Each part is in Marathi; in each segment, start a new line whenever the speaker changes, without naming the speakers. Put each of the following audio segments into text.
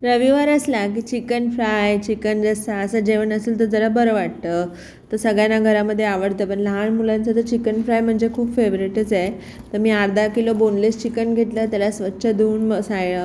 रविवार असला की चिकन फ्राय, चिकन रस्सा असं जेवण असेल तर जरा बरं वाटतं. तर सगळ्यांना घरामध्ये आवडतं, पण लहान मुलांचं तर चिकन फ्राय म्हणजे खूप फेवरेटच आहे. तर मी अर्धा किलो बोनलेस चिकन घेतलं, त्याला स्वच्छ धुवून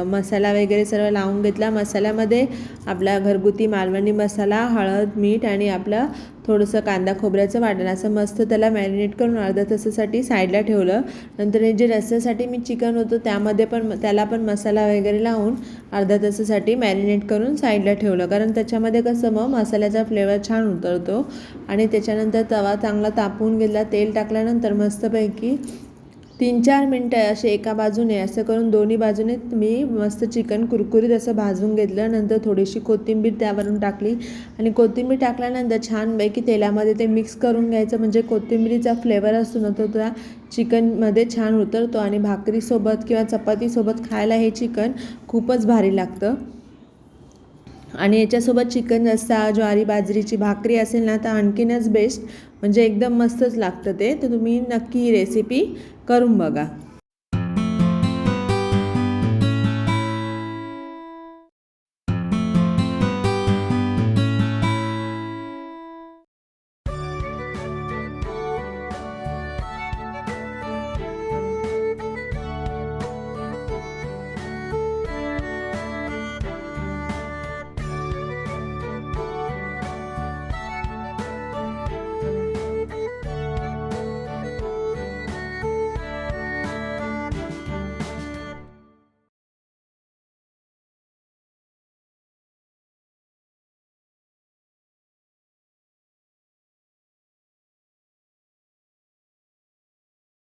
मसाला वगैरे सर्व लावून घेतला. मसाल्यामध्ये आपला घरगुती मालवणी मसाला, हळद, मीठ आणि आपलं थोडंसं कांदा खोबऱ्याचं वाटण असं मस्त त्याला मॅरिनेट करून अर्ध्या तासासाठी साईडला ठेवलं. नंतर हे जे रस्स्यासाठी मी चिकन होतं त्यामध्ये पण त्याला पण मसाला वगैरे लावून अर्ध्या तासासाठी मॅरिनेट करून साईडला ठेवलं, कारण त्याच्यामध्ये कसं मग मसाल्याचा फ्लेवर छान उतरतो. आणि त्याच्यानंतर तवा चांगला तापवून घेतला, तेल टाकल्यानंतर मस्तपैकी 3-4 मिनटं असे एका बाजूने असं करून दोन्ही बाजूने मी मस्त चिकन कुरकुरीत असं भाजून घेतलं. नंतर थोडीशी कोथिंबीर त्यावरून टाकली आणि कोथिंबीर टाकल्यानंतर छानपैकी तेलामध्ये ते मिक्स करून घ्यायचं, म्हणजे कोथिंबीरीचा फ्लेवर असतो ना तो त्या चिकनमध्ये छान उतरतो आणि भाकरीसोबत किंवा चपातीसोबत खायला हे चिकन खूपच भारी लागतं. आणि याच्यासोबत चिकन रस्सा, ज्वारी बाजरीची भाकरी असेल ना तर आणखीनच बेस्ट, म्हणजे एकदम मस्तच लागतं ते. तर तुम्ही नक्की ही रेसिपी करून बघा.